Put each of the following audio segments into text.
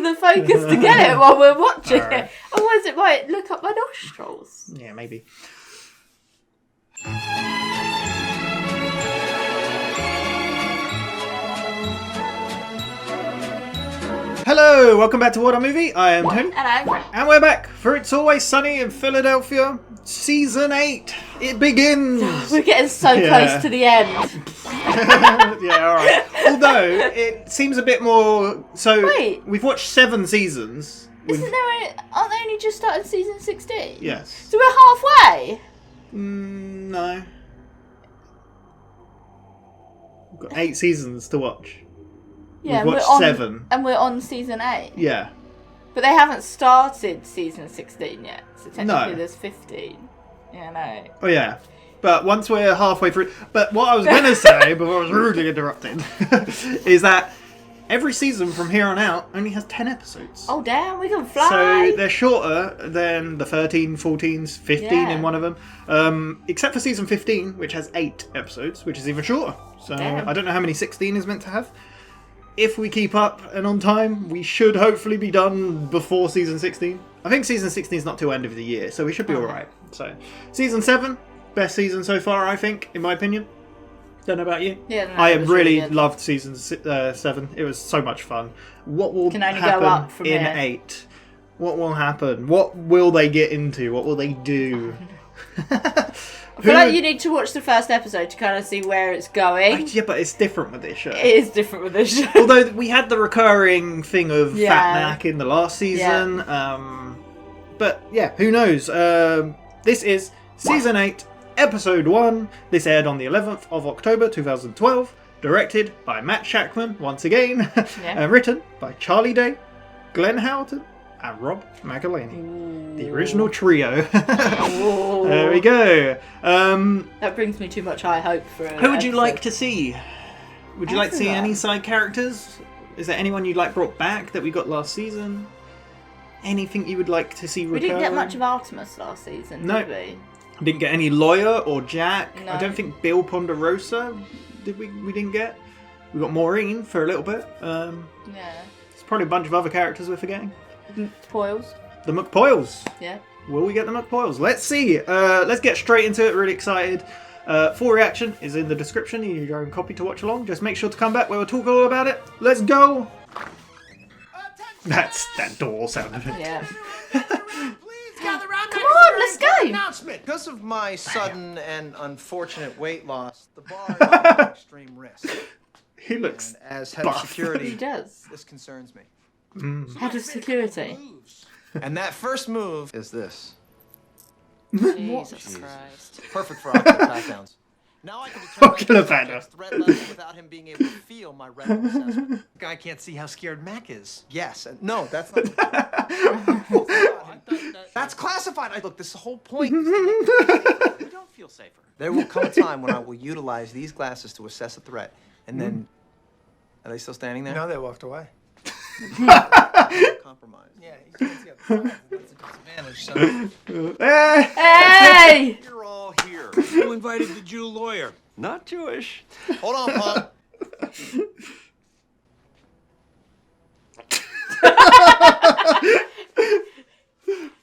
the focus to get it while we're watching Alright. it. Otherwise it might look up my nostrils. Yeah, maybe. Hello, welcome back to WhatAreMovie. I am Tim. Hello. And we're back for It's Always Sunny in Philadelphia, Season 8. It begins! We're getting so close to the end. Yeah, alright. Although, it seems a bit more... So, Wait. we've watched 7 seasons. Aren't they only just started season 16? Yes. So we're halfway? No. We've got 8 seasons to watch. Yeah, We've watched we're on, 7. And we're on season 8. Yeah. But they haven't started season 16 yet. So technically No. there's 15. Yeah, no. Oh, yeah. But once we're halfway through... But what I was going to say, before I was rudely interrupted, is that every season from here on out only has 10 episodes. Oh, damn, we can fly. So they're shorter than the 13, 14s, 15 in one of them. Except for season 15, which has 8 episodes, which is even shorter. So Damn. I don't know how many 16 is meant to have. If we keep up and on time, we should hopefully be done before season 16. I think season 16 is not till end of the year, so we should be alright. So, season 7, best season so far, I think, in my opinion. Don't know about you. Yeah, no, I it was really good. loved season 7. It was so much fun. What will Can only go happen up from in here. 8? What will happen? What will they get into? What will they do? I feel like you need to watch the first episode to kind of see where it's going. Yeah, but it's different with this show. It is different with this show. Although we had the recurring thing of Yeah. Fat Mac in the last season. But yeah, who knows? This is season 8, episode 1. This aired on the 11th of October 2012. Directed by Matt Shakman, once again. Yeah. And written by Charlie Day, Glenn Howerton, and Rob McElhenney. The original trio. There we go. That brings me too much high hope for Who would you like to see? Would you like to see Everyone. any side characters? Is there anyone you'd like brought back that we got last season? Anything you would like to see We recurring? didn't get much of Artemis last season, No. did we? Didn't get any Lawyer or Jack. No. I don't think Bill Ponderosa did we didn't get. We got Maureen for a little bit. Yeah. There's probably a bunch of other characters we're forgetting. Spoils. The McPoyles. Yeah. Will we get the McPoyles? Let's see. Let's get straight into it. Really excited. Full reaction is in the description. You need your own copy to watch along. Just make sure to come back where we'll talk all about it. Let's go. That's that door sound of it. Yeah. Please gather round. Come on, let's go. Announcement. Because of my sudden and unfortunate weight loss, the bar is at extreme risk. He looks. And as head of buff. He security, does. this concerns me. Head of security. And that first move is this. Jesus Christ. Perfect for ocular pat-downs. Now I can determine Ocular the subject's threat level without him being able to feel my retinal assessment. Guy can't see how scared Mac is. Yes. And no, that's not. That's classified. Look, this whole point is to We don't feel safer. There will come a time when I will utilize these glasses to assess a threat, and then... Are they still standing there? No, they walked away. Compromise. Yeah, you can't see up front. That's a disadvantage. So. Hey! You're all here. Who invited the Jew lawyer? Not Jewish. Hold on, Pop.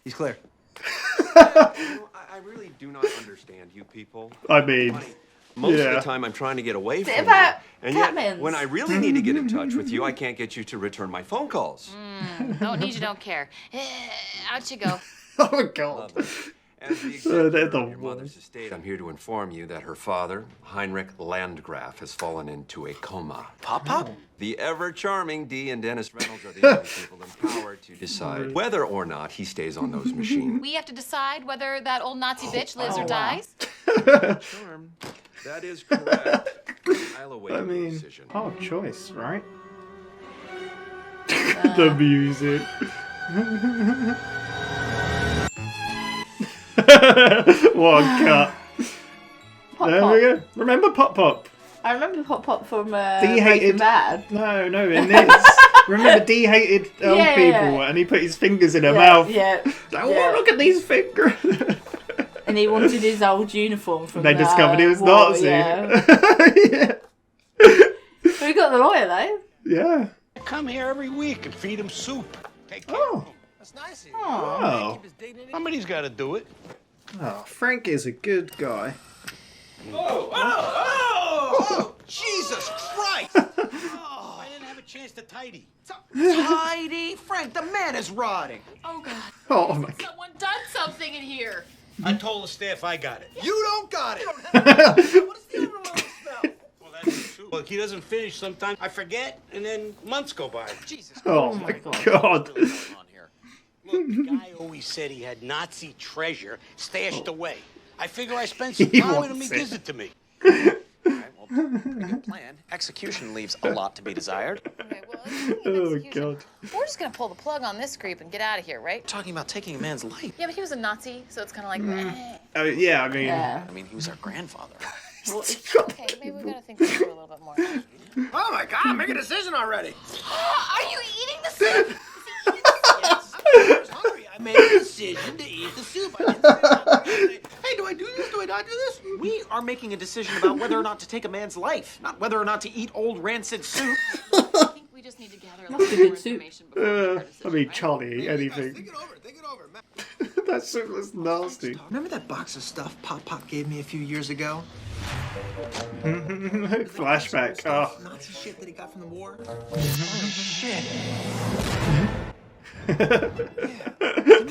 He's clear. I really do not understand you people. I mean, Most Yeah. of the time I'm trying to get away from you. about And yet, Catmans? when I really need to get in touch with you, I can't get you to return my phone calls. Don't need you, don't care. Out you go. oh god. As the they're executor the of your mother's estate, I'm here to inform you that her father, Heinrich Landgraf, has fallen into a coma. Pop? The ever-charming Dee and Dennis Reynolds are the only people empowered to decide whether or not he stays on those machines. We have to decide whether that old Nazi bitch lives or wow. dies. Charm. That is correct. I'll await your mean, decision. hard choice, right? The music. What a cut. Pop There Pop. we go. Remember Pop Pop? I remember Pop Pop from He Breaking hated- Bad. No, in this. Remember Dee hated old Yeah, people yeah. and he put his fingers in her Yeah, mouth. yeah. Like, yeah. oh, look at these fingers. And he wanted his old uniform from They the discovered he was war, Nazi. Yeah. Yeah. We got the lawyer though. Yeah. come here every week and feed him soup. Take care of him. That's nice of you. Oh. Keep his dignity. Somebody's got to do it. Oh, Frank is a good guy. Oh, Jesus Christ! I didn't have a chance to tidy. Tidy, Frank. The man is rotting. Oh, God. Oh my god. Someone done something in here. I told the staff I got it. You don't got it. Oh What is the overall smell? Well, that's true. Look, he doesn't finish sometimes. I forget, and then months go by. Jesus. Oh my god. What's really going on here? Look, the guy always said he had Nazi treasure stashed away. I figure I spent some He time with him. He wants it. gives it to me. Pretty good plan. Execution leaves a lot to be desired. Okay, well, Oh god. we're just gonna pull the plug on this creep and get out of here, right? Talking about taking a man's life. Yeah, but he was a Nazi, so it's kind of like, meh. Oh yeah, I mean. Yeah. I mean, he was our grandfather. Okay, maybe we gotta think this through a little bit more. Oh my God! Make a decision already. Are you eating the soup? I was hungry. I made a decision to eat the soup. I didn't say, hey, do I do this? Do I not do this? We are making a decision about whether or not to take a man's life, not whether or not to eat old rancid soup. I think we just need to gather a That's little a more good soup. information before we make our I decision, mean, right? Charlie, anything. Think it over. Think it over. Man. That soup was nasty. Remember that box of stuff Pop gave me a few years ago? Flashback. Oh. Nazi shit that he got from the war.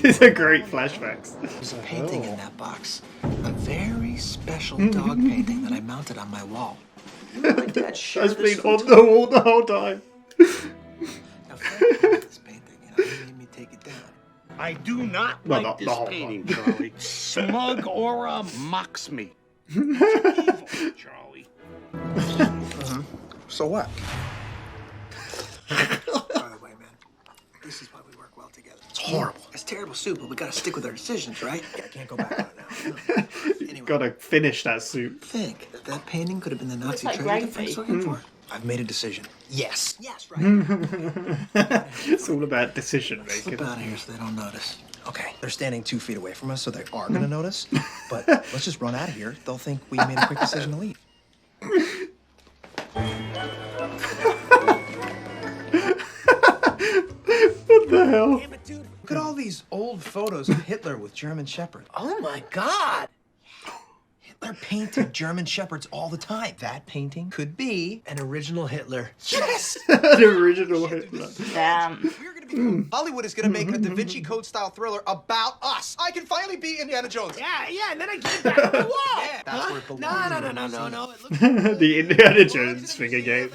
These are great flashbacks. There's a painting in that box. A very special dog painting that I mounted on my wall. My dad That's shared been this on the wall the whole time. Now, Frank painted this painting, and he made me take it down. I do not Well, like not this the whole painting, Charlie. Smug aura mocks me. It's evil, Charlie. So what? By the way, man, this is why we work well together. It's horrible. It's terrible soup, but we gotta stick with our decisions, right? Yeah, I can't go back on it now. Anyway, Gotta finish that soup. think that that painting could have been the Nazi like treasure that gravy. Frank's looking for. I've made a decision. Yes. Yes, right. It's all about decision Slip making. out of here so they don't notice. Okay, they're standing 2 feet away from us, so they are gonna notice. But let's just run out of here. They'll think we made a quick decision to leave. What the hell? Damn it, dude. Look at all these old photos of Hitler with German Shepherd. Oh my God! Hitler painted German Shepherds all the time. That painting could be an original Hitler. Yes! An original Hitler. Damn. We're gonna be Hollywood is gonna make a Da Vinci Code style thriller about us. I can finally be Indiana Jones. Yeah, and then I get it back to the wall. Yeah, that's where it belongs. No. It looks The Indiana Jones figure game.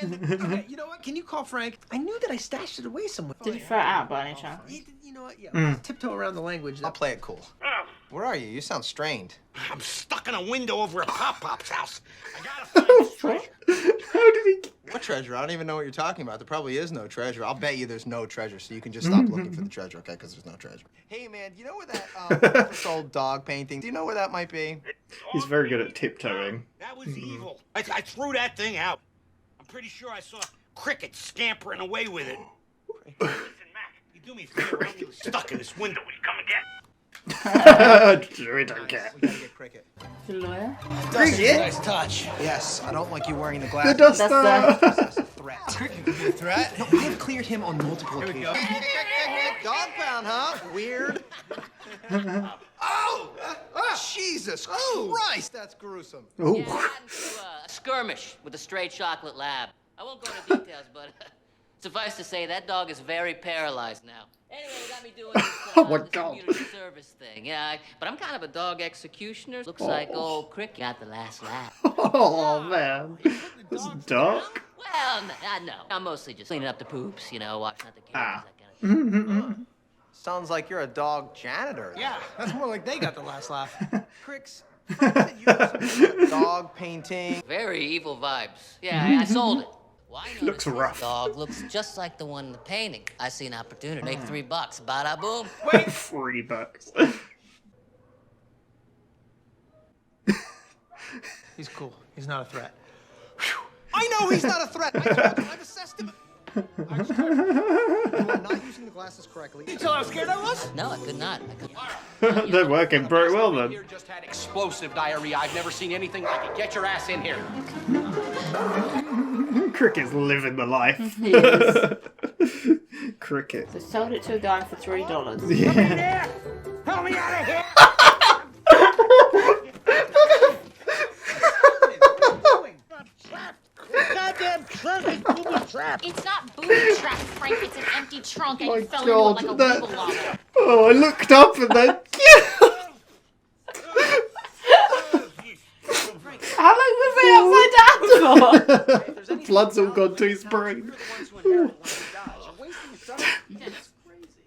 okay, you know what? Can you call Frank? I knew that I stashed it away somewhere. Did you throw it out by any chance? You know what? Yeah. Tiptoe around the language. I'll play it cool. Oh, Where are you? You sound strained. I'm stuck in a window over at Pop-Pop's house. I gotta find this treasure. How did he? What treasure? I don't even know what you're talking about. There probably is no treasure. I'll bet you there's no treasure, so you can just stop looking for the treasure, okay? Because there's no treasure. Hey, man, do you know where that first old dog painting? Do you know where that might be? He's very good at tiptoeing. That was evil. I threw that thing out. I'm pretty sure I saw crickets scampering away with it. Listen, Mac, you do me a favor. I'm stuck in this window. Will you come and get? We don't care. We gotta get Cricket. The lawyer? Cricket? Nice touch. Yes, I don't like you wearing the The glasses. duster. That's a threat. Cricket could be a threat? No, I have cleared him on multiple occasions. Dog pound, huh? Weird. Oh! Jesus Christ, that's gruesome. Oh. Yeah, I got into a skirmish with the stray chocolate lab. I won't go into details, but suffice to say, that dog is very paralyzed now. Anyway, they got me doing this, Oh my this God. community service thing. Yeah, but I'm kind of a dog executioner. Looks like old Crick got the last laugh. Oh man. This is dark. Well, no. I'm mostly just cleaning up the poops, you know, watching out the kids, Ah. that kind of thing. Sounds like you're a dog janitor. Yeah, that's more like they got the last laugh. Cricks, Frank said you have some sort of dog painting. Very evil vibes. Yeah, I sold it. Why not? Looks rough. Dog looks just like the one in the painting. I see an opportunity. Make $3. Bada boom. $3. He's cool. He's not a threat. I know he's not a threat. I told you, I've assessed him. I just told you. You are not using the glasses correctly. You tell how scared I was? No, I could not. I could. They're working pretty well then. Here just had explosive diarrhea. I've never seen anything like it. Get your ass in here. Cricket's living the life. He is. Cricket. So sold it to a guy for $3. Yeah. Help me out of here! Goddamn trunk is booby trapped. It's not booby trapped, Frank. It's an empty trunk, and My you fell God, into it like a that- wiggle wobble. Oh, I looked up and then. How long was they upside down for? The blood's all gone to his brain. Dennis,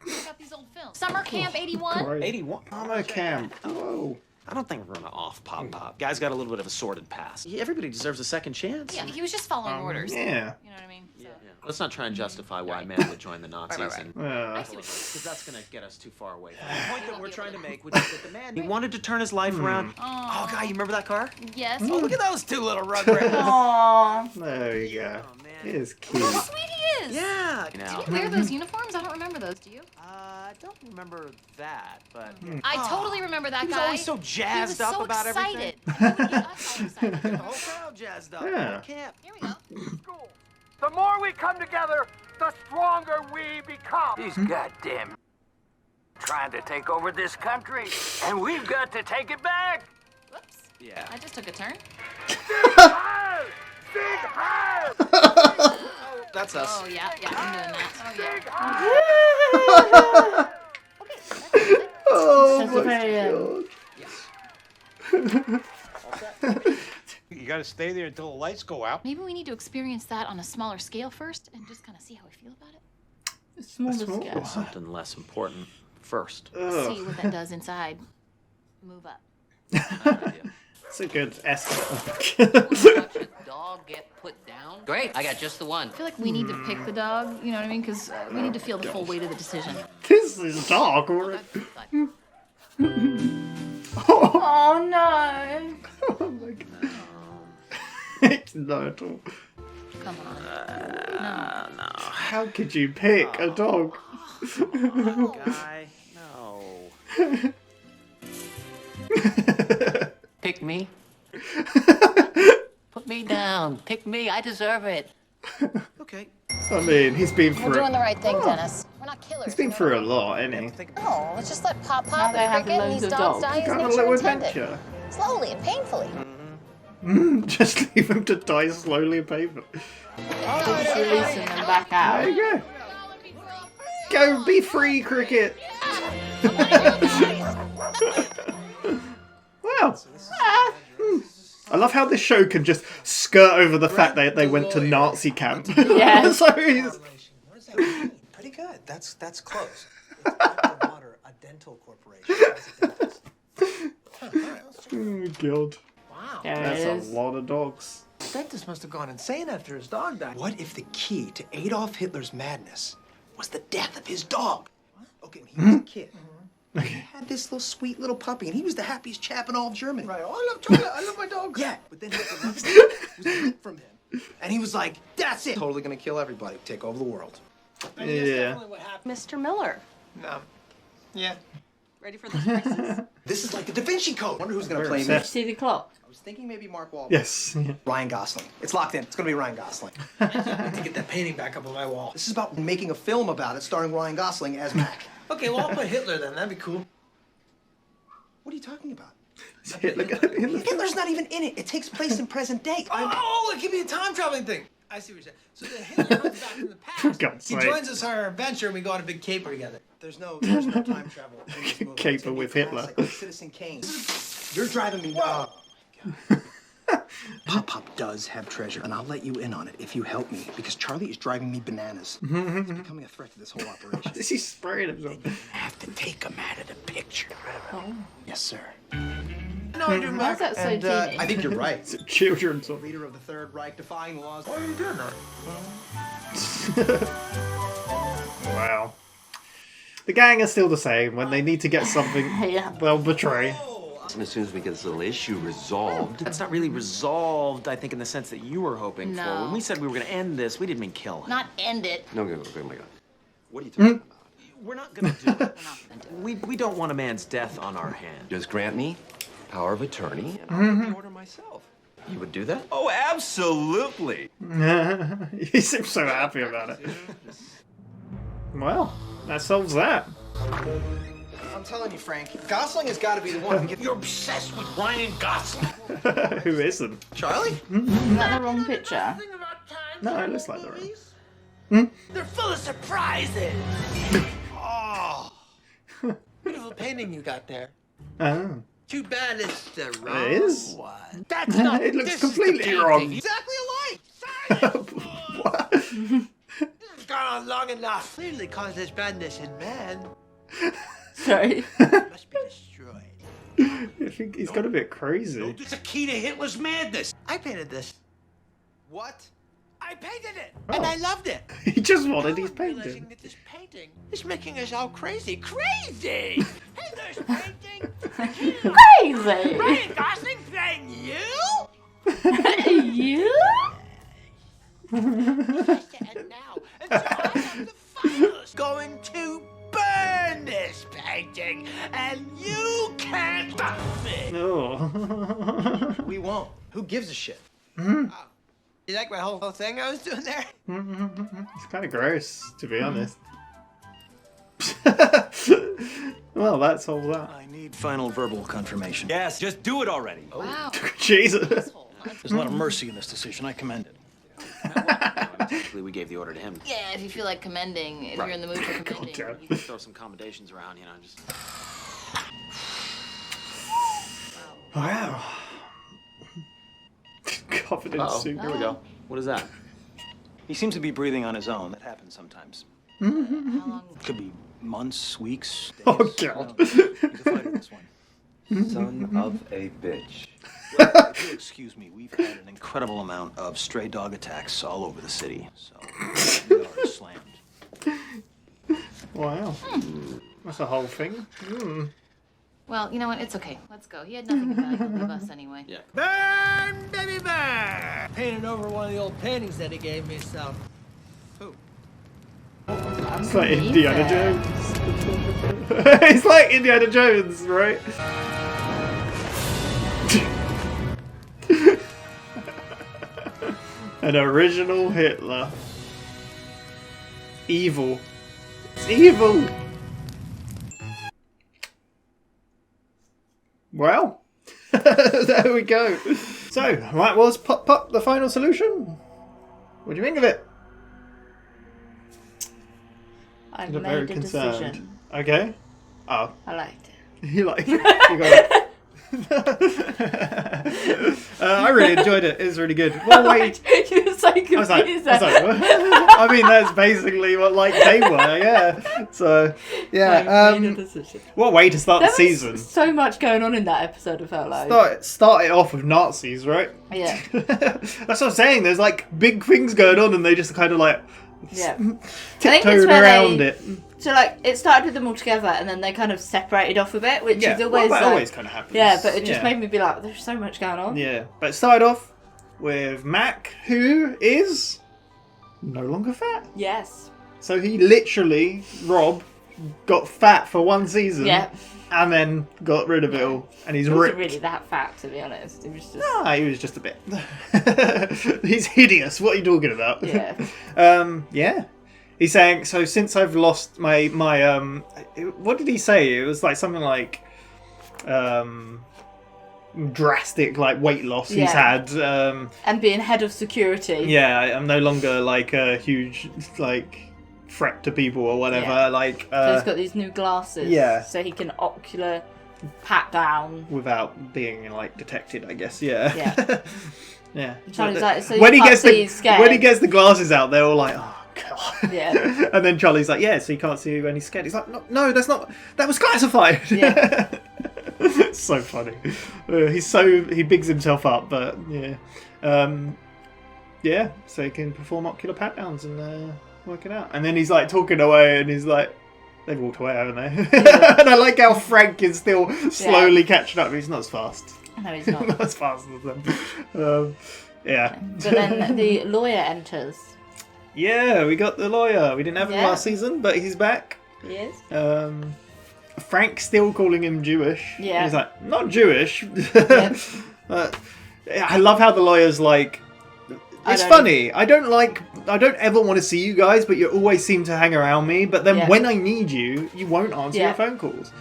check out these old films. Summer Camp '81. 81. Summer camp. Whoa. I don't think we're gonna off Pop Pop. Guy's got a little bit of a sordid past. Everybody deserves a second chance. Yeah, he was just following orders. Yeah. You know what I mean? So. Let's not try and justify why man would join the Nazis, Right. and I see what because that's gonna get us too far away. The point that we're trying to make, which is that the man he wanted to turn his life around. Oh, guy, you remember that car? Yes. Oh, look at those two little rugrats. Aww. There you go. Oh, man. He is cute. How sweet he is. Yeah. Did you wear those uniforms? I don't remember those. Do you? I don't remember that, but I totally remember that he was guy. always so jazzed up about excited. everything. He would get us all excited. The whole crowd jazzed up. Yeah. Whole camp. Here we go. The more we come together, the stronger we become. These goddamn trying to take over this country, and we've got to take it back. Whoops. Yeah. I just took a turn. That's us. Oh yeah, I'm doing that. Oh yeah. Oh That's my very, god. You gotta stay there until the lights go out. Maybe we need to experience that on a smaller scale first, and just kind of see how we feel about it. Smaller Small. scale. Something less important first. See what that does inside. Move up. It's a good estimate. Watch a dog get put down. Great, I got just the one. I feel like we need to pick the dog. You know what I mean? Because we need to feel the full weight of the decision. This is dark already. Oh no. Oh my god. It's not at all. Come on. No. How could you pick a dog? Guy, no. Pick me. Put me down. Pick me. I deserve it. Okay. I mean, he's been We're through. doing the right thing, Dennis. We're not killers. He's been through a lot, hasn't he? No, let's just let Pop Now Pop they have and Cricket and loads these of dogs dogs. die as Got a nature little intended. adventure. Slowly and painfully. Just leave him to die slowly and painfully. Just releasing them back out. There you go. Go be free, Cricket. Wow. I love how this show can just skirt over the fact that they went to Nazi camp. Yeah. So he's... What does that mean? Pretty good. That's close. It's Water, a dental corporation. That's a dentist. All right, let's check. Oh, God. Wow. There That's it a is. lot of dogs. The dentist must have gone insane after his dog died. What if the key to Adolf Hitler's madness was the death of his dog? What? Okay, when he was a kid. He had this little sweet little puppy, and he was the happiest chap in all of Germany. Right. Oh, I love Charlie. I love my dog. Yeah. But then Hitler was ripped from him, and he was like, "That's it. Totally gonna kill everybody. Take over the world." Yeah. Mr. Miller. No. Yeah. Ready for the choices? This is like the Da Vinci Code. Wonder who's gonna play me. obsessed. See the clock. I was thinking maybe Mark Wahlberg. Yes. Yeah. Ryan Gosling. It's locked in. It's gonna be Ryan Gosling. I need to get that painting back up on my wall. This is about making a film about it, starring Ryan Gosling as Mac. Okay, well I'll put Hitler then. That'd be cool. What are you talking about? Is Hitler gonna be in the... Hitler's not even in it. It takes place in present day. Oh, it could be a time traveling thing. I see what you're saying. So then Hitler comes back from the For past. God's He sake. joins us on our adventure and we go on a big caper together. There's no time travel in this movie. Caper It's gonna be with Hitler. classic, like Citizen Kane. You're driving me. Oh, Pop Pop does have treasure, and I'll let you in on it if you help me, because Charlie is driving me bananas. He's becoming a threat to this whole operation. Is he spraying himself? You have to take him out of the picture. Yes, sir. No, I do. Why is that so teeny? I think you're right. Is it children's or... Leader of the Third Reich defying laws. Why are you doing that? Wow. The gang are still the same. When they need to get something, Yeah. they'll betray. And as soon as we get this little issue resolved, That's not really resolved, I think, in the sense that you were hoping for. No. When we said we were going to end this, we didn't mean kill him. Not end it. no, oh my God, what are you talking about? We're not going to do it. We're not gonna do it. We don't want a man's death on our hand. Just grant me power of attorney, and I'll take the order myself. You would do that? Oh, absolutely. He seems so happy about it. Well, that solves that. I'm telling you, Frank, Gosling has got to be the one. You're obsessed with Ryan Gosling. Who isn't? Charlie? Is that the wrong picture? No, it looks like the wrong. They're full of surprises. Oh. Beautiful painting you got there. Oh. Too bad it's the wrong It is? one. That's not. It looks this is the completely painting. wrong. Exactly alike. What? This has gone on long enough. Clearly causes madness in man. Sorry. Must be destroyed. I think he's got a bit crazy. It's a key to Hitler's madness. I painted this. What? I painted it, Oh. and I loved it. He just wanted his Now I'm realizing painting. that this painting is making us all crazy. Crazy! Hitler's painting. Crazy! Ryan Gosling playing you? You? And now, and so I am the finalist going to burn this painting, and you can't stop me. Oh. We won't. Who gives a shit? You like my whole thing I was doing there? It's kind of gross, to be honest. Well, that solves that. I need final verbal confirmation. Yes, just do it already. Wow. Jesus. There's a lot of mercy in this decision. I commend it. Technically, we gave the order to him. Yeah, if you feel like commending, if you're in the mood for commending. damn. you can- Throw some commendations around, you know, just... Wow. Covered in soup. Here we go. What is that? He seems to be breathing on his own. That happens sometimes. How long? Could be months, weeks, days. Oh, you God. know. He's a fighter, this one. Son of a bitch. If you'll excuse me, we've had an incredible amount of stray dog attacks all over the city, so we are slammed. Wow. That's a whole thing. Well, you know what? It's okay. Let's go. He had nothing valuable to leave us anyway. Yeah. Burn, baby, burn! Painted over one of the old paintings that he gave me, so. Who? It's like Indiana Jones. It's like Indiana Jones, right? An original Hitler. Evil. It's evil! Well, there we go. So, that was Pop the final solution. What do you think of it? I You're made very a concerned. decision. Okay. Oh. I liked it. You like it? You got it. I really enjoyed it. It was really good. Well, wait. You were so confused. I was like, I mean, that's basically what like they were, yeah. So, yeah. I made a decision. What way to start There the season? was so much going on in that episode, I felt like. Start it off with Nazis, right? Yeah. That's what I'm saying. There's like big things going on, and they just kind of like Yeah. tiptoed around it. So like it started with them all together, and then they kind of separated off a bit, which is always that like, always kind of happens. yeah. But it just made me be like, there's so much going on. Yeah, but it started off with Mac, who is no longer fat. Yes. So he literally, Rob, got fat for one season. Yeah. And then got rid of it all, and he's He ripped. wasn't really that fat, to be honest. He was just. Nah, he was just a bit. He's hideous. What are you talking about? Yeah. Yeah. He's saying, so since I've lost my what did he say? It was like something like drastic like weight loss he's had. And being head of security. Yeah, I'm no longer like a huge like threat to people or whatever. Yeah. Like So he's got these new glasses. yeah. So he can ocular pat down. Without being like detected, I guess. Yeah. Yeah. Yeah. Charlie's like, so when you he can't gets see, he's scared. when he gets the glasses out, they're all like, oh god. Yeah. And then Charlie's like, yeah, so you can't see when he's scared. He's like, no, that's not. That was classified. Yeah. It's so funny. He bigs himself up, but yeah, yeah. So he can perform ocular pat downs and work it out. And then he's like talking away, and he's like, they've walked away, haven't they? Yeah. And I like how Frank is still slowly catching up. He's not as fast. No, he's not. Not as fast as them. Yeah. But then the lawyer enters. Yeah, we got the lawyer. We didn't have him last season, but he's back. He is. Frank's still calling him Jewish. Yeah. He's like, not Jewish. Yep. But I love how the lawyer's like, it's funny. I don't ever want to see you guys, but you always seem to hang around me. But then when I need you, you won't answer your phone calls.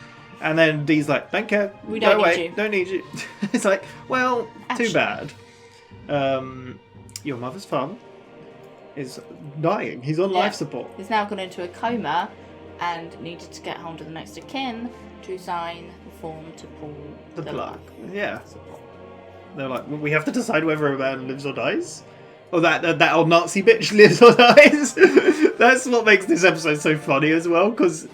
And then Dee's like, don't care. We don't need you. Don't need you. It's like, well, too bad. Your mother's father is dying. He's on life support. He's now gone into a coma and needed to get home to the next of kin to sign the form to pull the plug. Yeah. They're like, well, we have to decide whether a man lives or dies. Or that old Nazi bitch lives or dies. That's what makes this episode so funny as well, because,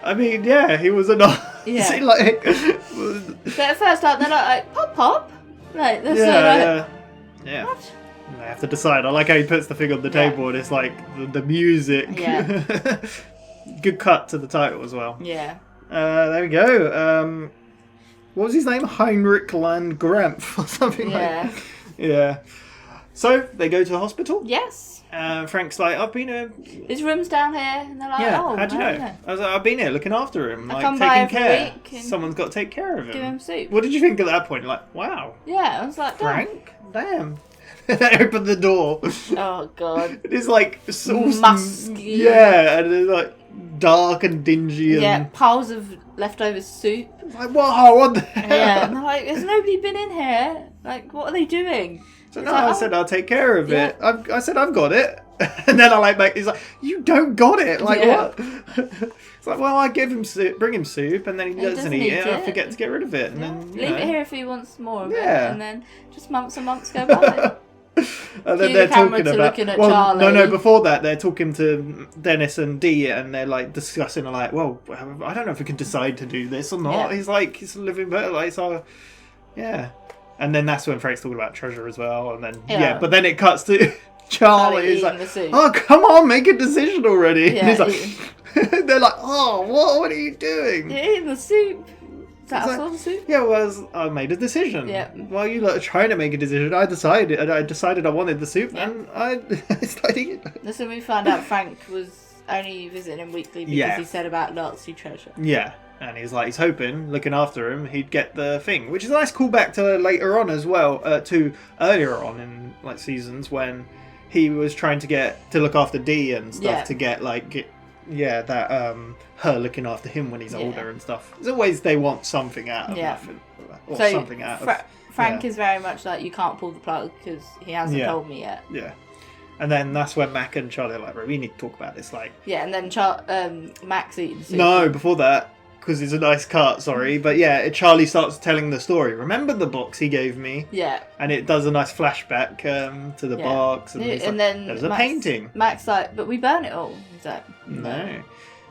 I mean, yeah, he was a Nazi. Yeah. Like, but at first, like, they're like, pop. Like, they're yeah. What? And they have to decide. I like how he puts the thing on the table and it's like the music. Yeah. Good cut to the title as well. Yeah. There we go. What was his name? Heinrich Landgraf or something like that. Yeah. So, they go to the hospital. Yes. Frank's like, I've been here. His room's down here. And they're like, how'd you know? I was like, I've been here looking after him. I like, come by taking every care. week and Someone's got to take care of him. give him soup. What did you think at that point? Like, wow. Yeah, I was like, Frank? Damn. They open the door. Oh, God. It's like so musky. Yeah, and it's like dark and dingy. And yeah, piles of leftover soup. Like, what the hell? Yeah, and they're like, has nobody been in here? Like, what are they doing? So It's no, like, I said I'll take care of it. Yeah. I said I've got it. And then I like, he's like, you don't got it. Like, what? It's like, well, I give him soup, bring him soup, and then he doesn't eat it, and I forget to get rid of it. And then, leave it here if he wants more of it. Yeah. And then just months and months go by. And then Cue they're the camera talking to about looking at no, Charlie. before that they're talking to Dennis and Dee, and they're like discussing like, well, I don't know if we can decide to do this or not. Yeah. He's like, he's living better, like, so yeah. And then that's when Frank's talking about treasure as well, and then but then it cuts to Charlie. He's like, oh, come on, make a decision already. Yeah, and he's like, they're like, oh, what are you doing? You're eating the soup. Is that a sort of soup? Yeah, well, I made a decision. Yeah. While you lot are trying to make a decision, I decided I wanted the soup, and I started eating it. That's when we found out Frank was only visiting him weekly because he said about Nazi treasure. Yeah, and he's hoping, looking after him, he'd get the thing, which is a nice callback to later on as well, to earlier on in like seasons when he was trying to look after Dee and stuff to get her looking after him when he's older and stuff. As always, they want something out of nothing, or so something out of. Frank is very much like, you can't pull the plug because he hasn't told me yet. Yeah. And then that's when Mac and Charlie are like, we need to talk about this. Like, yeah, and then Mac's eating soup. No, before that, because it's a nice cut, sorry. But yeah, Charlie starts telling the story. Remember the box he gave me? Yeah. And it does a nice flashback to the box. And, then there's a painting. Mac's like, but we burn it all. He's like, no.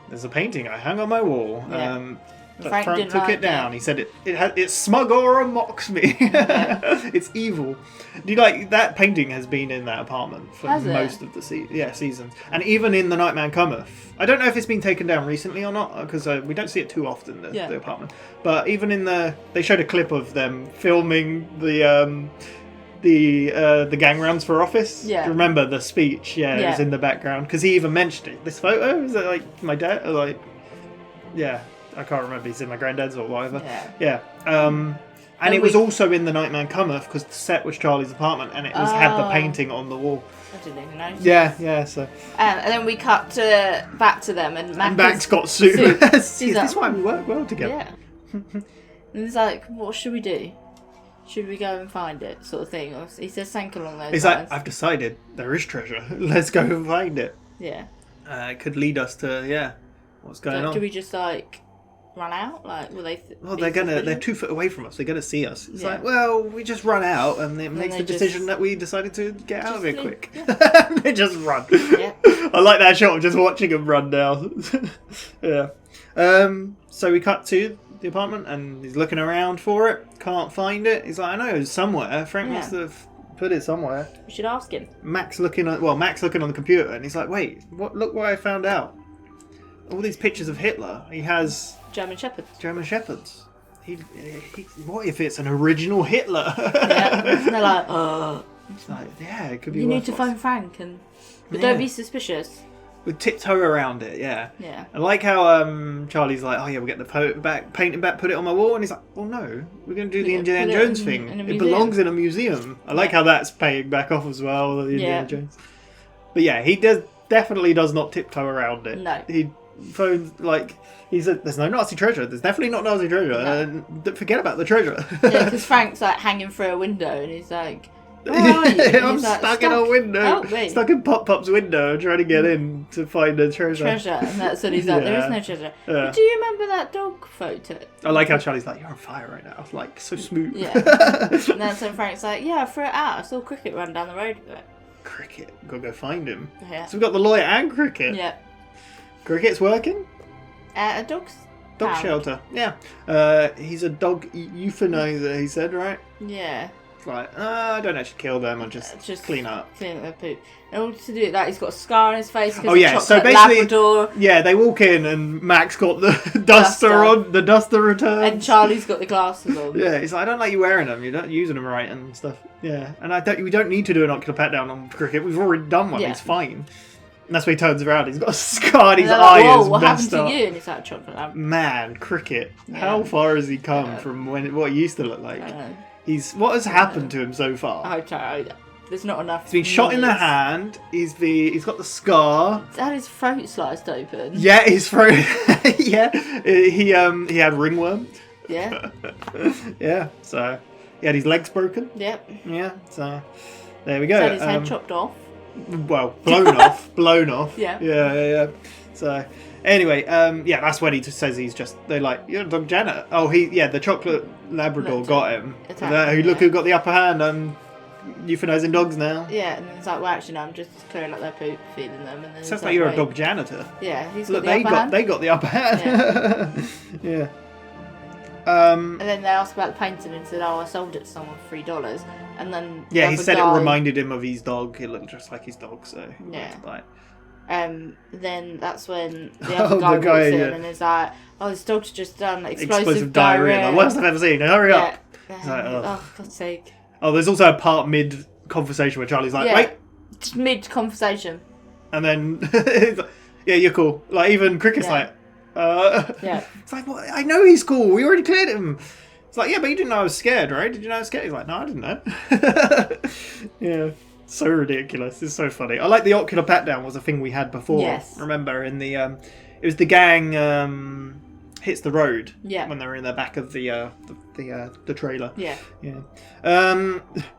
There's a painting I hung on my wall. Yeah. But Frank took it down. He said it's smug or mocks me. It's evil. Do you like that painting has been in that apartment for most of the seasons, and even in The Nightman Cometh. I don't know if it's been taken down recently or not, because we don't see it too often. The apartment, but even in they showed a clip of them filming the gang rounds for Office. Yeah. Remember the speech? Yeah, it was in the background because he even mentioned it. This photo is it like my dad? Like, yeah. I can't remember. He's in my granddad's or whatever. Yeah. And it was also in The Nightman Cometh because the set was Charlie's apartment and it had the painting on the wall. I didn't even know. Yeah. So. And then we cut back to them and Mac's got soup. Is this why we work well together? Yeah. And he's like, what should we do? Should we go and find it? Sort of thing. Or he says something along those lines. He's like, I've decided there is treasure. Let's go and find it. Yeah. It could lead us to what's going on. Do we just run out? Like, will they? They're 2 foot away from us. They're gonna see us. It's like, well, we just run out, and it makes the decision that we decided to get out of here quick. Yeah. They just run. Yeah. I like that shot of just watching them run now. Yeah. So we cut to the apartment, and he's looking around for it. Can't find it. He's like, I know it's somewhere. Frank must have put it somewhere. We should ask him. Mac's looking on the computer, and he's like, wait, look what I found out. All these pictures of Hitler. He has German Shepherds. What if it's an original Hitler? And they're like, It's like, it could be. You need to phone Frank, but don't be suspicious. With tiptoe around it, yeah. Yeah. I like how Charlie's like, oh yeah, we'll get the painting back, put it on my wall, and he's like, well no, we're going to do the Indiana put it Jones in thing. a It museum. belongs in a museum. I like how that's paying back off as well, the Indiana Jones. But yeah, he definitely does not tiptoe around it. No. He phones, like, he said, there's no Nazi treasure. There's definitely not Nazi treasure. No. Forget about the treasure. Yeah, because Frank's like hanging through a window and he's like, where are you? And I'm he's like, stuck in a window. Help me. Stuck in Pop-Pop's window trying to get in to find a treasure. And that's when he's like, there is no treasure. Yeah. But do you remember that dog photo? I like how Charlie's like, you're on fire right now. Like, so smooth. Yeah. And that's when Frank's like, yeah, I threw it out. I saw Cricket run down the road with it. Cricket. Gotta go find him. Yeah. So we've got the lawyer and Cricket. Yeah. Cricket's working? A dog's Dog found. shelter. Yeah. He's a dog euthanizer, he said, right? Yeah. It's like, I don't actually kill them, I just clean up. Clean up their poop. In order to do that, he's got a scar on his face because Oh yeah, so chocolate basically, Labrador. yeah, they walk in and Max got the duster on, the duster returns. And Charlie's got the glasses on. Yeah, he's like, I don't like you wearing them, you're not using them right and stuff. Yeah, and we don't need to do an ocular pat down on Cricket, we've already done one, he's fine. And that's when he turns around, he's got a scar, his eye like, is what happened messed to up. you? And it's like chocolate Labrador. Man, Cricket, how far has he come from what he used to look like? I know. What has happened to him so far? There's not enough. He's been shot in the hand. He's got the scar. He's had his throat sliced open. Yeah, his throat. Yeah, he had ringworm. Yeah. Yeah, so he had his legs broken. Yep. Yeah, so there we go. He's had his head chopped off. Well, blown off. Yeah. Yeah. So anyway, yeah, that's when he just says they're like, you're a dog janitor. Oh, the chocolate Labrador got him. Look who got the upper hand. I'm euthanizing dogs now. Yeah, and then it's like, well, actually, no, I'm just clearing up their poop, feeding them, and then Sounds like you're a dog janitor. Yeah, he's Look, got the upper hand. They got the upper hand. Yeah. And then they asked about the painting and said, "Oh, I sold it to someone for $3." And then he said it reminded him of his dog. It looked just like his dog, so he wanted to buy it. Then that's when the other guy walks in and is like, "Oh, this dog's just done explosive diarrhea. Like, worst I've ever seen. Hurry up!" Like, oh, God's sake. Oh, there's also a part mid conversation where Charlie's like, "Wait," just mid conversation, and then he's like, "Yeah, you're cool." Like even Cricket's like, yeah. It's like, well, I know he's cool. We already cleared him. It's like, yeah, but you didn't know I was scared, right? Did you know I was scared? He's like, no, I didn't know. Yeah, so ridiculous. It's so funny. I like the ocular pat down was a thing we had before. Yes. Remember in the it was the gang hits the road. Yeah. When they were in the back of the trailer. Yeah. Yeah.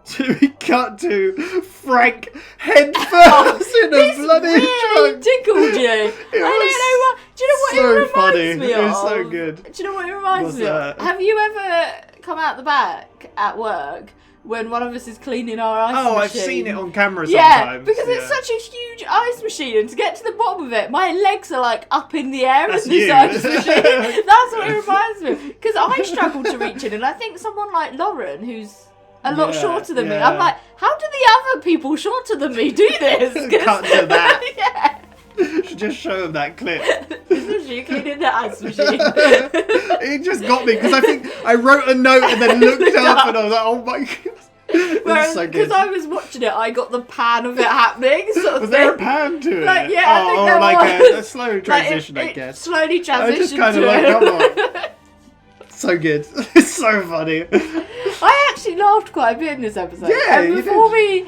So we cut to Frank head first in a bloody really truck. tickled you. I don't know what. Do you know what so it reminds funny. me of? It was so good. Do you know what it reminds What's me that? of? Have you ever come out the back at work when one of us is cleaning our ice machine? Oh, I've seen it on camera Yeah, sometimes. because it's such a huge ice machine, and to get to the bottom of it, my legs are like up in the air That's in this you. ice machine. That's what it reminds me of. Because I struggle to reach in, and I think someone like Lauren, who's a lot shorter than me, I'm like, how do the other people shorter than me do this? Cut to that. Yeah. Should just show them that clip. This is you cleaning the ice machine. It just got me because I think I wrote a note and then looked up and I was like, oh my god. Whereas, so because good. I was watching it, I got the pan of it happening. Sort of Was there a thing. pan to it? Like, yeah, I think or there like was. a slow transition, like I guess. Slowly I transitioned just kind to of like, it. come on. So good. It's so funny. I actually laughed quite a bit in this episode. Yeah, and you before did.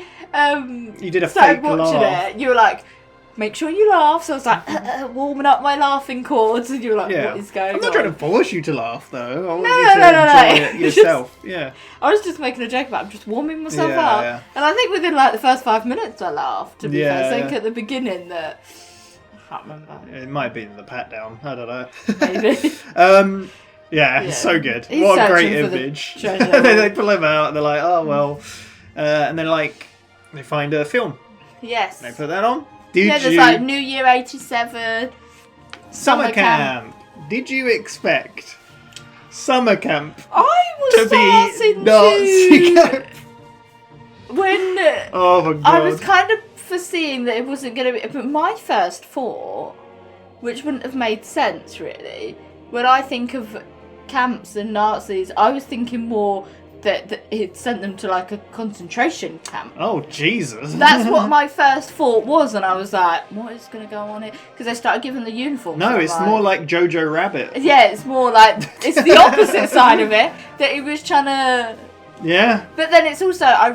we You did a started fake watching laugh. it, you were like, make sure you laugh. So I was like, warming up my laughing cords, and you were like, Yeah. what is going on? I'm not trying to force you to laugh though. I want No, you to no. enjoy it yourself. Yeah. I was just making a joke about it. I'm just warming myself Yeah, up. yeah. And I think within like the first 5 minutes I laughed, to be Yeah, fair. I think yeah. at the beginning that... I can't remember. It might be the pat down. I don't know. Maybe. Yeah, so good. He's What a great searching for the image. treasure. They pull him out and they're like, oh well. And then like they find a film. Yes. They put that on. Did Yeah, there's you like New Year 87. Summer camp. Did you expect summer camp I was to be Nazi camp? When Oh my god. I was kind of foreseeing that it wasn't going to be... But my first thought, which wouldn't have made sense really, when I think of camps and Nazis, I was thinking more that it sent them to like a concentration camp. Oh, Jesus. That's what my first thought was, and I was like, what is going to go on here? Because they started giving the uniforms. No, it's more like Jojo Rabbit. Yeah, it's more like, it's the opposite side of it, that he was trying to... Yeah. But then it's also, I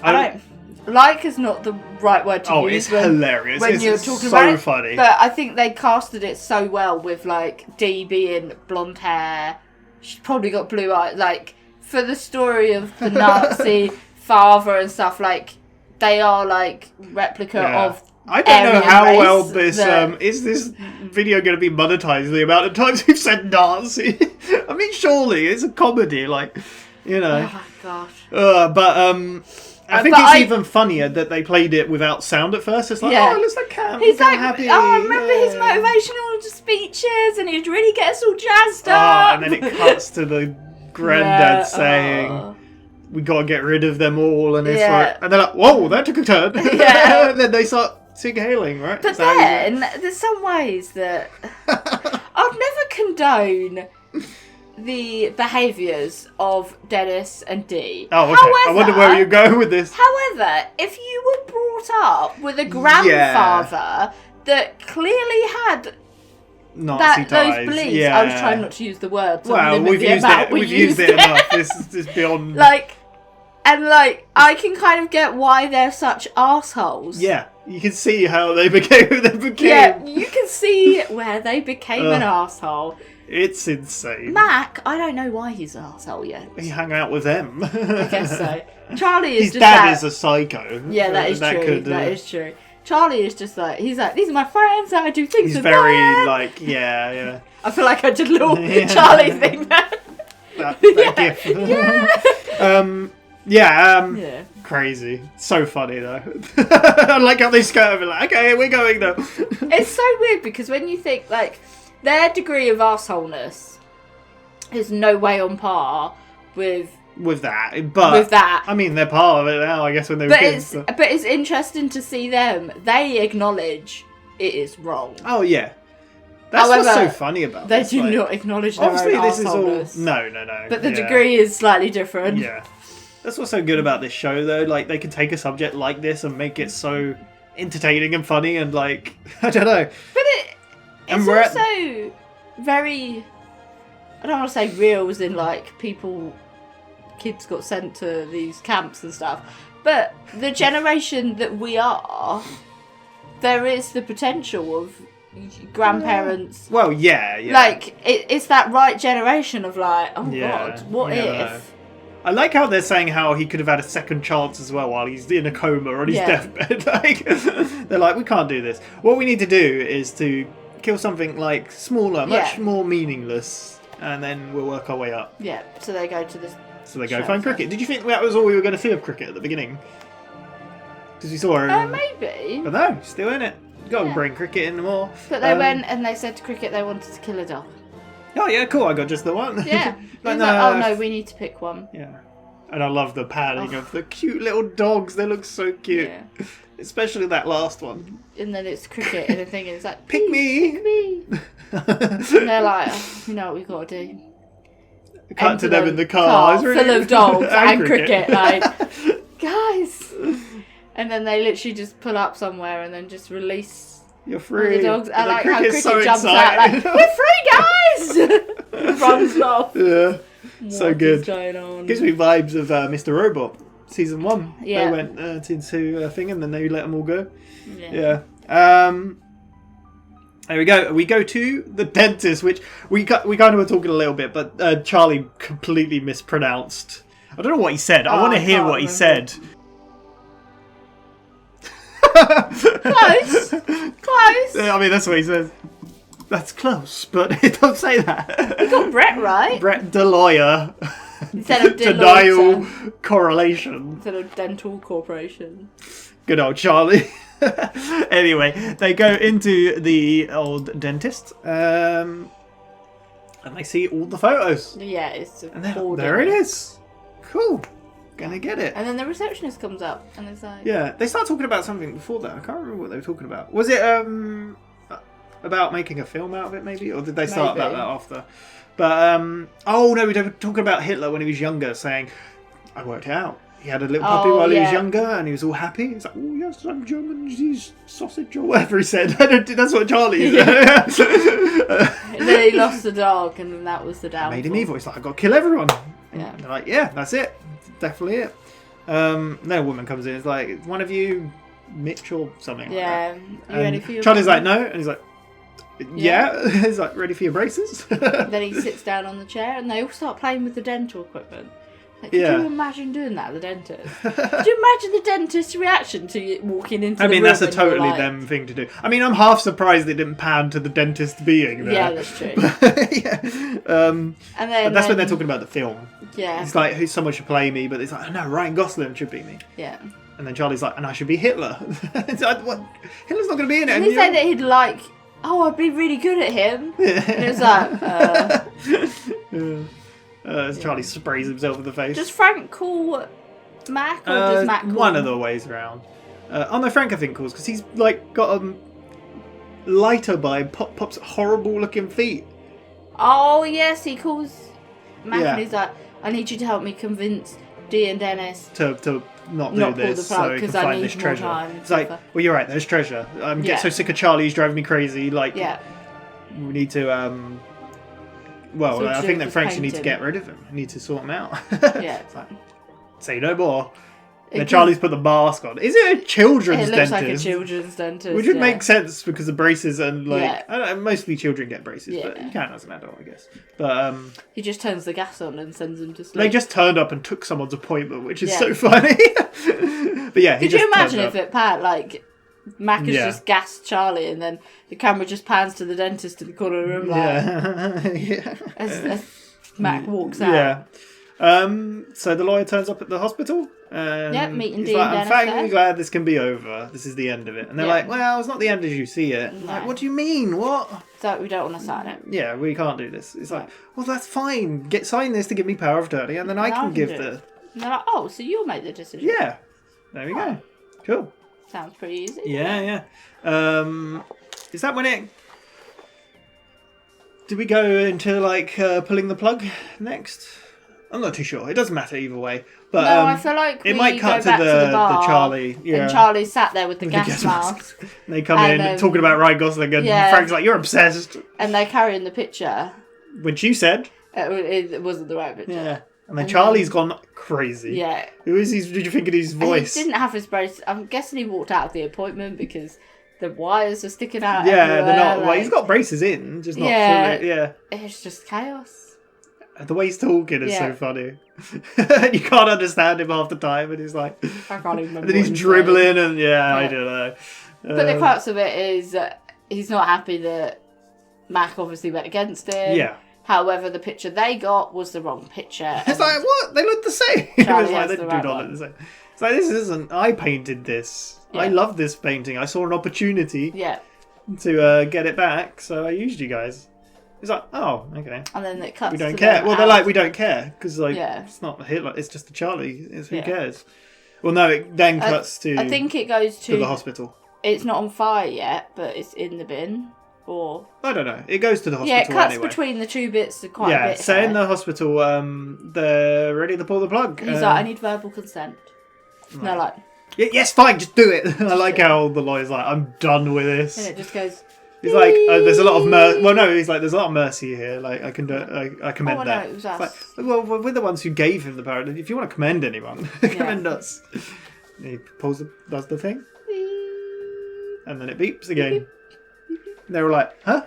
don't... Like is not the right word to use. Oh, it's hilarious. When it's you're talking so about it. funny. But I think they casted it so well with, like, Dee being blonde hair. She's probably got blue eyes. Like, for the story of the Nazi father and stuff, like, they are, like, replica of I don't know Aryan how race well this, that- is this video going to be monetized, the amount of times we've said Nazi? I mean, surely, it's a comedy, like, you know. Oh, my gosh. I think it's even funnier that they played it without sound at first. It's like, oh, it looks like Cam. He's like, happy. I remember his motivational speeches, and he'd really get us all jazzed up. And then it cuts to the granddad saying, we got to get rid of them all. And it's like, and they're like, whoa, that took a turn. Yeah. And then they start sing-hailing, right? But then, there's some ways that I'd never condone the behaviours of Dennis and Dee. Oh, okay. I wonder where you're going with this. However, if you were brought up with a grandfather that clearly had Nazi ties. those beliefs, yeah. I was trying not to use the word. So well, we've used it enough. This is beyond. I can kind of get why they're such assholes. Yeah, you can see how they became. Yeah, you can see where they became an asshole. It's insane. Mac, I don't know why he's an asshole yet. He hung out with them. I guess so. Charlie is His just dad like, is a psycho. Yeah, that is true. That is true. Charlie is just like, he's like, these are my friends, I do things He's with very, them. like, yeah. I feel like I did a little Charlie thing there. Yeah. Crazy. So funny, though. I like how they skirt over, like, okay, we're going, though. It's so weird, because when you think, like, their degree of arsehole-ness is no way on par with that, but I mean, they're part of it now, I guess, when they were kids. But it's interesting to see them. They acknowledge it is wrong. Oh yeah, that's what's so funny about they this. do not acknowledge their obviously own this is all arseholeness. no. But the degree is slightly different. Yeah, that's what's so good about this show, though. Like, they can take a subject like this and make it so entertaining and funny, and like, I don't know. But it's also very, I don't want to say real as in like kids got sent to these camps and stuff, but the generation that we are, there is the potential of grandparents. Well, yeah. Like, it's that right generation of like, oh God, what if? I like how they're saying how he could have had a second chance as well while he's in a coma on his deathbed. Like, they're like, we can't do this. What we need to do is to kill something like smaller, much more meaningless, and then we'll work our way up. Yeah, so they go to this. So they go find Cricket. Did you think that was all we were going to see of Cricket at the beginning? Because we saw her. Maybe. But no, still in it. You got to bring Cricket in more. But they went and they said to Cricket they wanted to kill a dog. Oh yeah, cool. I got just the one. Yeah. Like, oh no, we need to pick one. Yeah. And I love the panning of the cute little dogs. They look so cute. Yeah. Especially that last one. And then it's Cricket and the thing is like, pick me. Pick me. And they're like, you know what we got to do. Cut to them in the car full of dogs and Cricket. Like, guys. And then they literally just pull up somewhere and then just release. You're free. The dogs. I like how Cricket's Cricket jumps out like, we're free, guys. Runs off. Yeah. So good. Going on? Gives me vibes of Mr. Robot, season 1. Yeah. They went into a thing and then they let them all go. Yeah. There we go. We go to the dentist, which we kind of were talking a little bit, but Charlie completely mispronounced. I don't know what he said. I want to hear what he said. Close. I mean, that's what he says. That's close, but it don't say that. You got Brett right. Brett the lawyer. Instead of denial correlation. Instead of dental corporation. Good old Charlie. Anyway, they go into the old dentist, and they see all the photos. Yeah, it's and there it is. Cool. Gonna get it. And then the receptionist comes up and it's like... Yeah, they start talking about something before that. I can't remember what they were talking about. Was it about making a film out of it, maybe? Or did they start about that after? But oh no, we were talking about Hitler when he was younger, saying, "I worked it out. He had a little puppy while he was younger, and he was all happy." He's like, "Oh yes, I'm German cheese sausage," or whatever he said. That's what Charlie said. And then he lost the dog, and then that was the downfall. Made him evil. He's like, "I got to kill everyone." Yeah. They're like, "Yeah, that's it. Definitely it." Then a woman comes in. It's like, "One of you, Mitch or something." Yeah. Like that. You ready for your Charlie's like, appointment? "No," and he's like, "Yeah." He's like, "Ready for your braces?" Then he sits down on the chair, and they all start playing with the dental equipment. Like, could you imagine doing that at the dentist? Could you imagine the dentist's reaction to you walking into the room? That's a and you're totally like... them thing to do. I mean, I'm half surprised they didn't pan to the dentist being there. Yeah, that's true. Yeah. And then that's when they're talking about the film. Yeah. It's like, who's someone should play me, but it's like, oh, no, Ryan Gosling should be me. Yeah. And then Charlie's like, and I should be Hitler. It's like, what? Hitler's not going to be in it. Didn't he say that he'd like, oh, I'd be really good at him? And it was like, as Charlie sprays himself in the face. Does Frank call Mac, or does Mac call one him? of the ways around. Oh no, Frank I think calls, because he's like got a lighter by Pop's horrible looking feet. Oh yes, he calls Mac, Yeah. and he's like, I need you to help me convince Dee and Dennis to not do not pull this the plug, so he can 'cause I find need this more treasure. time. It's like, well, you're right, there's treasure. I'm Yeah. getting so sick of Charlie, he's driving me crazy. Like, Yeah. we need to well, So I to think that just Frank should paint need to him. get rid of him. We need to sort him out. Yeah. It's like, say no more. It Then Charlie's put the mask on. Is it a children's It looks dentist? like a children's dentist. Which would yeah. make sense because the braces and like Yeah. I don't know, mostly children get braces, but Yeah. you can as an adult, I guess. But He just turns the gas on and sends them to sleep. they just turned up and took someone's appointment, which is Yeah. so funny. But yeah, he Could you just imagine turned if up. it pan like Mac has Yeah. just gassed Charlie, and then the camera just pans to the dentist in the corner of the room, like Yeah. Yeah. as Mac walks out. Yeah. So the lawyer turns up at the hospital. And Yep, meeting he's Dee like, and I'm Dennis frankly there." glad this can be over. This is the end of it. And they're Yeah. like, well, it's not the end as you see it. I'm like, what do you mean? What? So we don't want to sign it. Yeah, we can't do this. It's like, well, that's fine. Sign this to give me power of attorney, and then I And can give do the. it. And they're like, oh, so you'll make the decision. Yeah. There we go. Cool. Sounds pretty easy. Yeah, yeah. Is that when it? Did we go into like pulling the plug next? I'm not too sure. It doesn't matter either way. But No, I feel like it we might cut go back to the the bar, Charlie. Yeah. And Charlie's sat there with the With gas mask. And they come And, in talking about Ryan Gosling, and yeah. Frank's like, "You're obsessed," And they're carrying the picture. which you said. It wasn't the right picture. Yeah. And then And Charlie's gone crazy. Yeah. Who is he? Did you think of his voice? He didn't have his brace. I'm guessing he walked out of the appointment because the wires are sticking out. Yeah, everywhere, they're not. like, Well, he's got braces in, just not Yeah. through it. Yeah. It's just chaos. The way he's talking is Yeah. so funny. You can't understand him half the time, and he's like, I can't even remember. and then he's what dribbling, saying. and I Yeah. don't know. But the crux of it is he's not happy that Mac obviously went against him. Yeah. However, the picture they got was the wrong picture. It's like, what? They look the same. Charlie It's like, has they the do right not one. look the same. It's like, this isn't. I painted this. I Yeah. love this painting. I saw an opportunity Yeah. to get it back, so I used you guys. It's like, oh, okay. And then it cuts. We don't to care. them Well, they're out. like, we don't care because Yeah. it's not Hitler. It's just a Charlie. Who Yeah. cares? Well, no. It then cuts to. I think it goes to the hospital. It's not on fire yet, but it's in the bin. Or I don't know. It goes to the hospital yeah, it cuts anyway. between the two bits. Quite a Yeah. bit. So here. in the hospital, they're ready to pull the plug. He's like, I need verbal consent. And they're like, Yes, fine, just do it. I like how the lawyer's like, I'm done with this. and it just goes. He's like, there's a lot of mercy. Well, no, he's like, there's a lot of mercy here. Like, I can do it. I commend Oh, no, that. it was It's us. like, well, we're the ones who gave him the power. If you want to commend anyone, commend us. He does the thing, and then it beeps again. They were like, huh?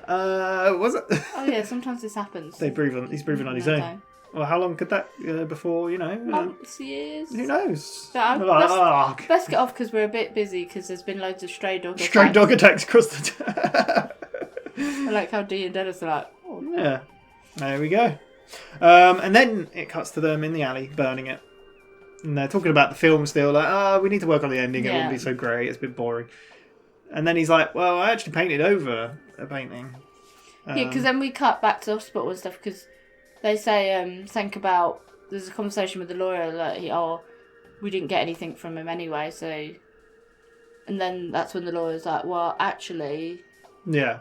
Was it? Oh yeah, sometimes this happens. He's breathing on his own. Well, how long could that before, Months, years. who knows? But They're like, let's, let's get off because we're a bit busy because there's been loads of stray dog stray attacks. dog attacks across the I like how Dee and Dennis are like, oh. Yeah, there we go. And then it cuts to them in the alley, burning it. And they're talking about the film still, like, we need to work on the ending, it Yeah. wouldn't be so great, it's a bit boring. And then he's like, well, I actually painted over a painting. Yeah, because then we cut back to the hospital and stuff because they say think about there's a conversation with the lawyer that we didn't get anything from him anyway, so and then that's when the lawyer's like, well, actually, Yeah.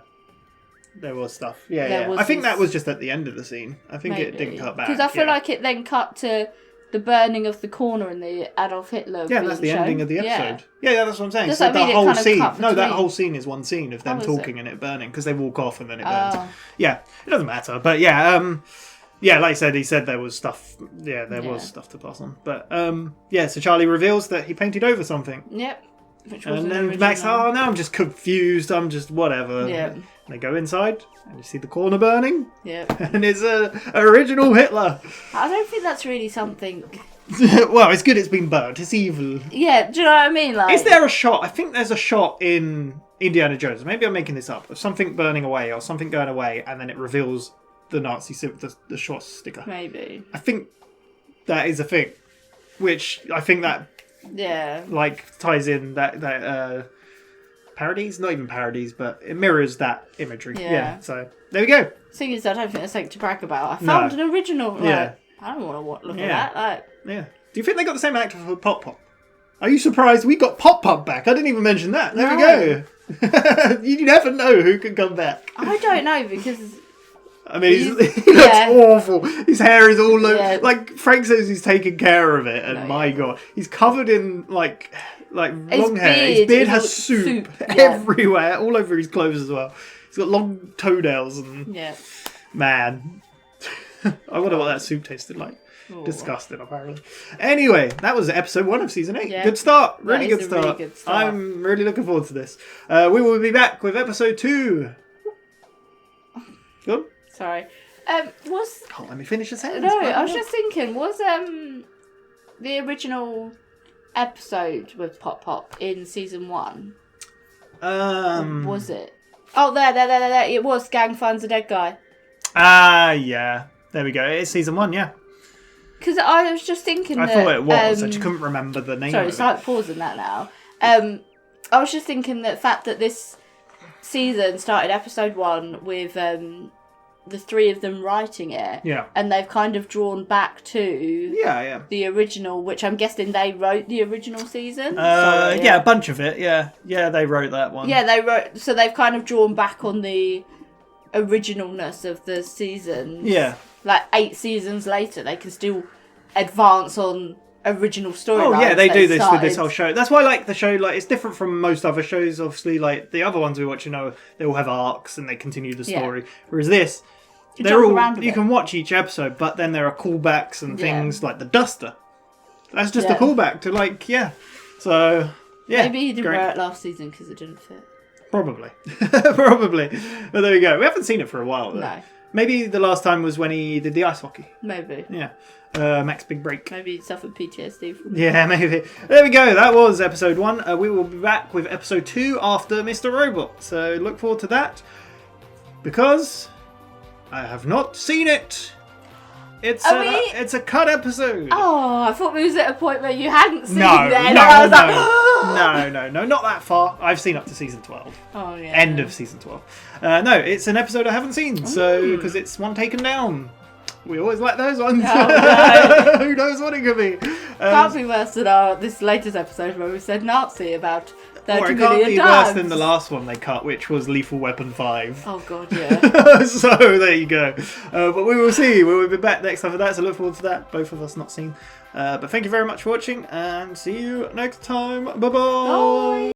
There was stuff. Yeah, There yeah. was I think this- that was just at the end of the scene. I think it didn't cut back. Because I feel yeah. like it then cut to the burning of the corner and the Adolf Hitler. Yeah, that's the being ending shown. of the Yeah. episode. Yeah, that's what I'm saying. That's So what I mean, the it whole kind of scene. cut No, that between. whole scene is one scene of them Oh, is talking it? and it burning because they walk off and then it burns. Oh. Yeah, it doesn't matter. But yeah, yeah, like I said, he said there was stuff. Yeah, there was stuff to pass on. But yeah, so Charlie reveals that he painted over something. Yep. Which was And an then Max, original. oh no, I'm just confused. I'm just whatever. Yeah. And they go inside and you see the corner burning. Yep. And it's a original Hitler. I don't think that's really something. Well, it's good it's been burnt. It's evil. Yeah, do you know what I mean? Like, Is there a shot? I think there's a shot in Indiana Jones. Maybe I'm making this up. Of something burning away or something going away, and then it reveals the Nazi the swastika. Maybe. I think that is a thing, which I think that Yeah. like ties in that parodies, not even parodies, but it mirrors that imagery. Yeah. So there we go. Thing is, I don't think there's something to brag about. I No. found an original. Like, Yeah. I don't want to look Yeah. at that. Like, Yeah. Do you think they got the same actor for Pop Pop? Are you surprised we got Pop Pop back? I didn't even mention that. There we go. You never know who can come back. I don't know because. I mean, he looks yeah. awful. His hair is all over. Yeah. Like Frank says, he's taking care of it, and No, my yeah. god, he's covered in like His long hair. His beard beard is has all soup, yeah. everywhere, all over his clothes as well. He's got long toenails, and Yeah. man, I wonder what that soup tasted like. Oh. Disgusting, apparently. Anyway, that was episode 1 of season 8. Yeah. Good start. That Really is good a start. really good start. I'm really looking forward to this. We will be back with episode 2. Good? Sorry. Was Can't let me finish the sentence. no? but I was just thinking. Was the original episode with Pop Pop in season 1? Was it? Oh, there. It was Gang finds a dead guy. Yeah. There we go. It's season 1, yeah. Because I was just thinking I that, thought it was. I just couldn't remember the name Sorry, of it's it. like pausing that now. I was just thinking that fact that this season started episode 1 with the 3 of them writing it. Yeah. And they've kind of drawn back to Yeah. the original, which I'm guessing they wrote the original season. Yeah, a bunch of it, yeah. Yeah, they wrote that one. Yeah, they wrote. So they've kind of drawn back on the originalness of the seasons. Yeah. Like 8 seasons later, they can still advance on original storylines. Oh yeah, they do this with started. this whole show. That's why, like, the show, like, it's different from most other shows. Obviously, like the other ones we watch, you know, they all have arcs and they continue the Yeah. story. Whereas this, You they're jump all around a you bit. can watch each episode, but then there are callbacks and Yeah. things like the duster. That's just Yeah. a callback to So yeah, Maybe he didn't great. wear it last season because it didn't fit. Probably, probably. But there we go. We haven't seen it for a while though. No. Maybe the last time was when he did the ice hockey. Maybe. Yeah. Max Big Break. Maybe he suffered PTSD from it. Yeah, maybe. There we go. That was episode 1. We will be back with episode 2 after Mr. Robot. So look forward to that. Because I have not seen it. It's a cut episode. Oh, I thought we was at a point where you hadn't seen No, it. and no, I was no. like, No, not that far. I've seen up to season 12. Oh, yeah. End of season 12. No, it's an episode I haven't seen. So, because it's one taken down. We always like those ones. Oh, no. Who knows what it could be? Can't be worse than this latest episode where we said Nazi about 30 Or it million can't be times. worse than the last one they cut, which was Lethal Weapon 5. Oh god, yeah. So there you go. But we will see. We will be back next time for that, so look forward to that. Both of us not seen. But thank you very much for watching, and see you next time. Bye-bye. Bye.